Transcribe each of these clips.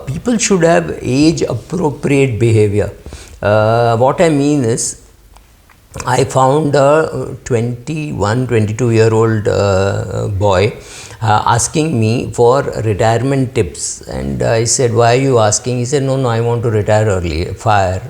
People should have age appropriate behavior. What I mean is, I found a 21, 22-year-old boy asking me for retirement tips, and I said, why are you asking? He said, no, I want to retire early, fire.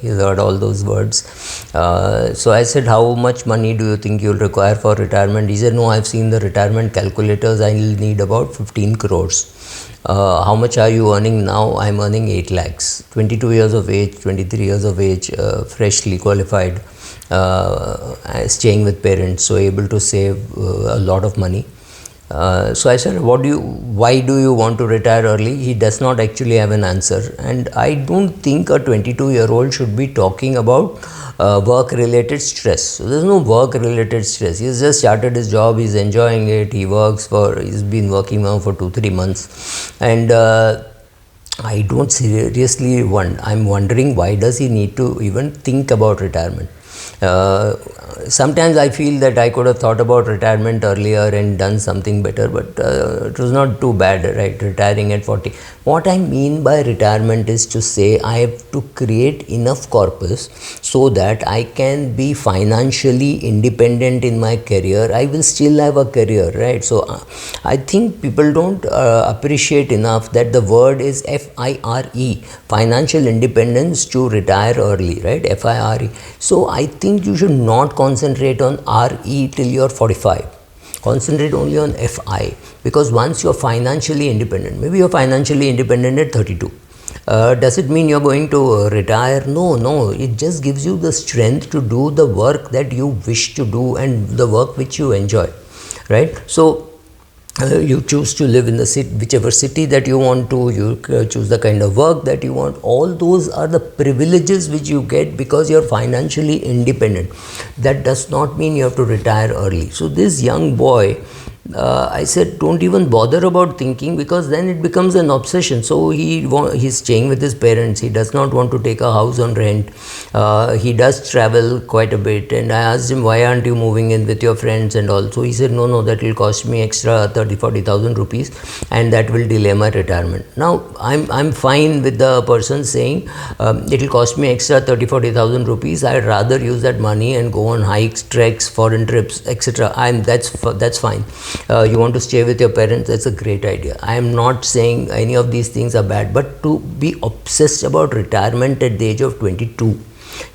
He's heard all those words. So I said, how much money do you think you'll require for retirement? He said, no, I've seen the retirement calculators, I'll need about 15 crores. How much are you earning now? I'm earning 8 lakhs. 22 years of age, 23 years of age, freshly qualified, staying with parents, so able to save a lot of money. So I said, why do you want to retire early? He does not actually have an answer, and I don't think a 22-year-old should be talking about work-related stress. So there's no work-related stress. He's just started his job. He's enjoying it. He's been working now for 2-3 months, and I don't seriously I'm wondering, why does he need to even think about retirement? Sometimes I feel that I could have thought about retirement earlier and done something better, but it was not too bad, right? Retiring at 40. What I mean by retirement is to say I have to create enough corpus so that I can be financially independent in my career. I will still have a career, right? So I think people don't appreciate enough that the word is FIRE, financial independence to retire early, right? FIRE. So I think you should not concentrate on RE till you're 45. Concentrate only on FI, because once you're financially independent, maybe you're financially independent at 32. Does it mean you're going to retire? No. It just gives you the strength to do the work that you wish to do and the work which you enjoy, right? So you choose to live in the city, whichever city that you want to, you choose the kind of work that you want. All those are the privileges which you get because you're financially independent. That does not mean you have to retire early. So this young boy, I said, don't even bother about thinking, because then it becomes an obsession. So he's staying with his parents. He does not want to take a house on rent. He does travel quite a bit, and I asked him, why aren't you moving in with your friends and all? So he said, no, that will cost me extra 30,000-40,000 rupees, and that will delay my retirement. Now I'm fine with the person saying it will cost me extra 30,000-40,000 rupees. I'd rather use that money and go on hikes, treks, foreign trips, etc. That's fine. You want to stay with your parents, that's a great idea. I am not saying any of these things are bad, but to be obsessed about retirement at the age of 22,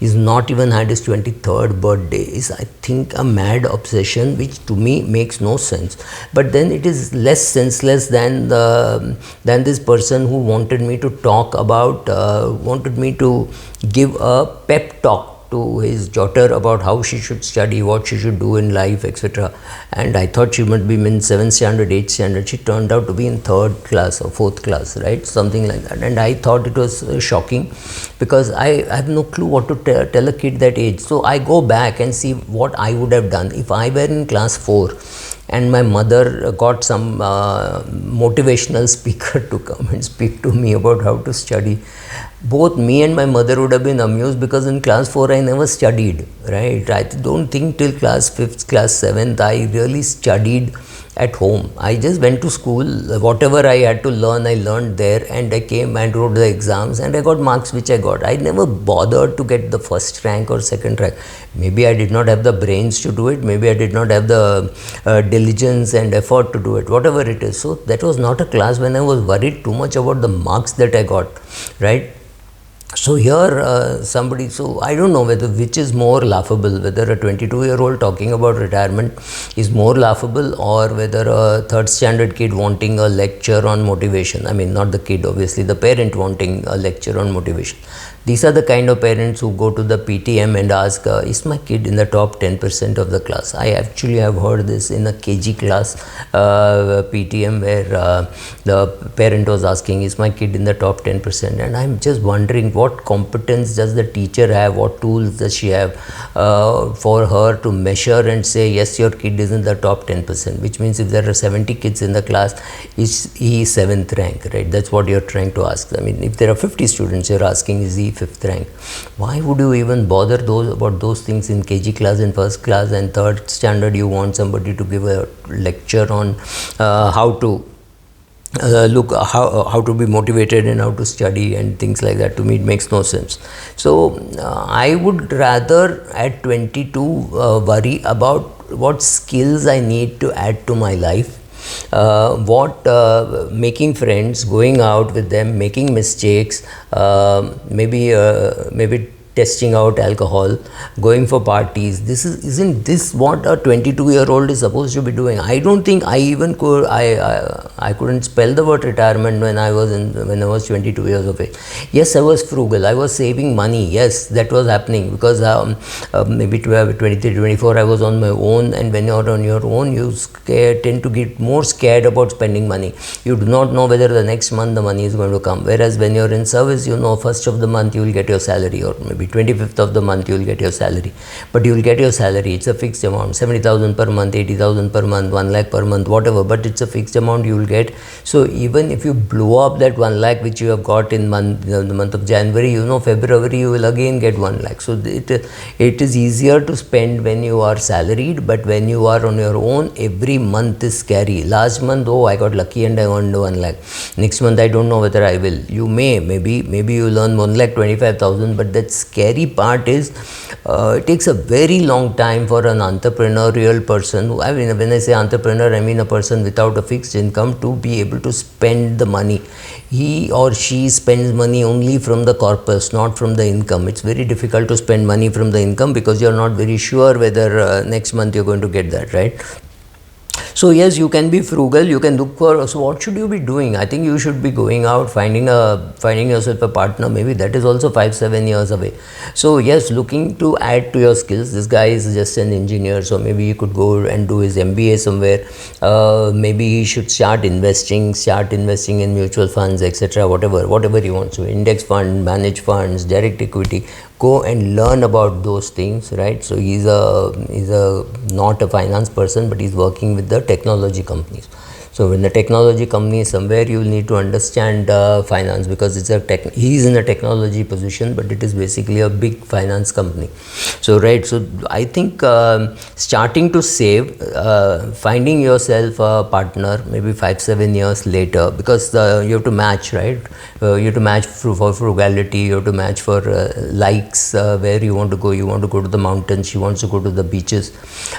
he's not even had his 23rd birthday, is, I think, a mad obsession, which to me makes no sense. But then it is less senseless than this person who wanted me to talk about, wanted me to give a pep talk to his daughter about how she should study, what she should do in life, etc. And I thought she must be in 7th standard, 8th standard. She turned out to be in 3rd class or 4th class, right? Something like that. And I thought it was shocking, because I have no clue what to tell a kid that age. So I go back and see what I would have done if I were in class 4 and my mother got some motivational speaker to come and speak to me about how to study. Both me and my mother would have been amused, because in class 4 I never studied, right? I don't think till class 5th, class 7th I really studied at home. I just went to school, whatever I had to learn, I learned there, and I came and wrote the exams and I got marks which I got. I never bothered to get the first rank or second rank. Maybe I did not have the brains to do it, maybe I did not have the diligence and effort to do it, whatever it is. So that was not a class when I was worried too much about the marks that I got, right? So here so I don't know which is more laughable, whether a 22-year-old talking about retirement is more laughable, or whether a 3rd standard kid wanting a lecture on motivation. I mean, not the kid, obviously, the parent wanting a lecture on motivation. These are the kind of parents who go to the PTM and ask, is my kid in the top 10% of the class? I actually have heard this in a KG class PTM, where the parent was asking, is my kid in the top 10%? And I'm just wondering, what competence does the teacher have, what tools does she have for her to measure and say, yes, your kid is in the top 10%, which means if there are 70 kids in the class, is he 7th rank, right? That's what you're trying to ask. I mean, if there are 50 students, you're asking, is he 5th rank? Why would you even bother about those things in KG class and 1st class, and 3rd standard you want somebody to give a lecture on how to look how to be motivated and how to study and things like that. To me it makes no sense. So I would rather at 22 worry about what skills I need to add to my life, what making friends, going out with them, making mistakes, maybe testing out alcohol, going for parties. Isn't this what a 22-year-old is supposed to be doing? I don't think I even could. I couldn't spell the word retirement when I was 22 years of age. Yes, I was frugal. I was saving money. Yes, that was happening because maybe 12, 23, 24, I was on my own. And when you're on your own, you tend to get more scared about spending money. You do not know whether the next month the money is going to come. Whereas when you're in service, you know, first of the month you will get your salary, or maybe 25th of the month you will get your salary. But you will get your salary, it's a fixed amount, 70,000 per month, 80,000 per month, 1 lakh per month, whatever, but it's a fixed amount you will get. So even if you blow up that 1 lakh which you have got in the month of January, you know, February you will again get 1 lakh. So it is easier to spend when you are salaried, but when you are on your own, every month is scary. Last month, oh, I got lucky and I earned 1 lakh. Next month I don't know whether I will. You maybe you will earn 1,25,000, but that scary part is it takes a very long time for an entrepreneurial person. I mean, when I say entrepreneur, I mean a person without a fixed income to be able to spend the money. He or she spends money only from the corpus, not from the income. It's very difficult to spend money from the income because you're not very sure whether next month you're going to get that, right? So yes, you can be frugal, you can look for, so what should you be doing? I think you should be going out, finding yourself a partner. Maybe that is also 5-7 years away. So yes, looking to add to your skills. This guy is just an engineer, so maybe he could go and do his MBA somewhere. Maybe he should start investing in mutual funds, etc. whatever he wants to, index fund, managed funds, direct equity. Go and learn about those things, right? So he's not a finance person, but he's working with the technology companies. So in the technology company somewhere, you will need to understand finance, because he's in a technology position, but it is basically a big finance company. So right, so I think starting to save, finding yourself a partner maybe 5-7 years later, because you have to match, right? You have to match for frugality, you have to match for likes, where you want to go. You want to go to the mountains, she wants to go to the beaches.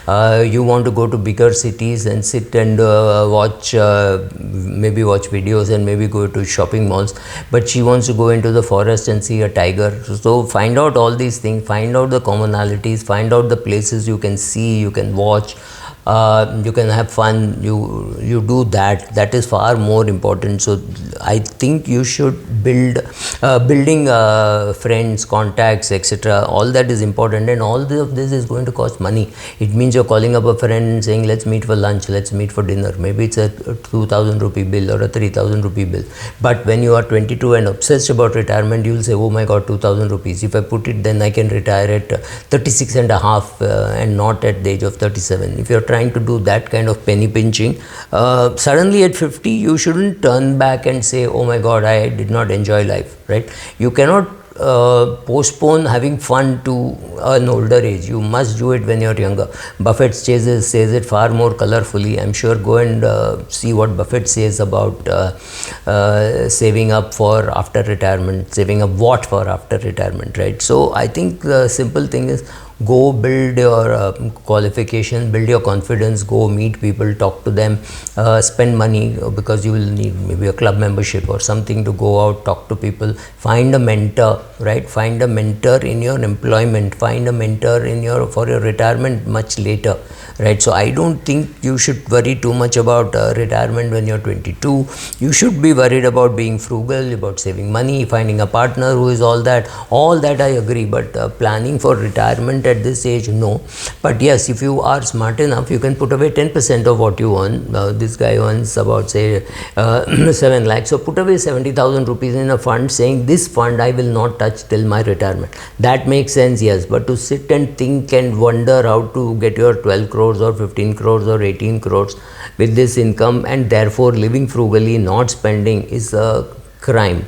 You want to go to bigger cities and sit and watch videos and maybe go to shopping malls, but she wants to go into the forest and see a tiger. So find out all these things, find out the commonalities, find out the places you can see, you can watch, you can have fun. You do that is far more important. So I think you should building friends, contacts, etc. All that is important, and all of this is going to cost money. It means you're calling up a friend and saying, let's meet for lunch, let's meet for dinner. Maybe it's a 2,000 rupee bill or a 3,000 rupee bill. But when you are 22 and obsessed about retirement, you will say, oh my god, 2,000 rupees. If I put it, then I can retire at 36 and a half and not at the age of 37. If you're trying to do that kind of penny pinching, suddenly at 50 you shouldn't turn back and say, oh my god, I did not enjoy life, right? You cannot postpone having fun to an older age. You must do it when you're younger. Buffett says it far more colorfully. I'm sure go and see what Buffett says about saving up for after retirement, saving up what for after retirement, right? So I think the simple thing is, go build your qualification, build your confidence, go meet people, talk to them, spend money, because you will need maybe a club membership or something to go out, talk to people, find a mentor, right? Find a mentor in your employment, find a mentor for your retirement much later, right? So I don't think you should worry too much about retirement when you're 22. You should be worried about being frugal, about saving money, finding a partner who is all that I agree, but planning for retirement at this age, no. But yes, if you are smart enough, you can put away 10% of what you earn. This guy earns about, say, 7 lakhs. So put away 70,000 rupees in a fund, saying this fund I will not touch till my retirement. That makes sense, yes. But to sit and think and wonder how to get your 12 crores or 15 crores or 18 crores with this income, and therefore living frugally, not spending, is a crime.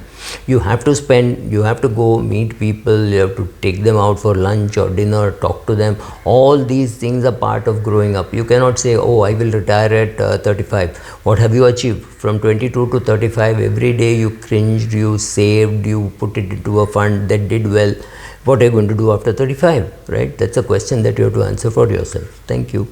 You have to spend, you have to go meet people, you have to take them out for lunch or dinner, talk to them. All these things are part of growing up. You cannot say, oh, I will retire at 35. What have you achieved? From 22 to 35, every day you cringed, you saved, you put it into a fund that did well. What are you going to do after 35, right? That's a question that you have to answer for yourself. Thank you.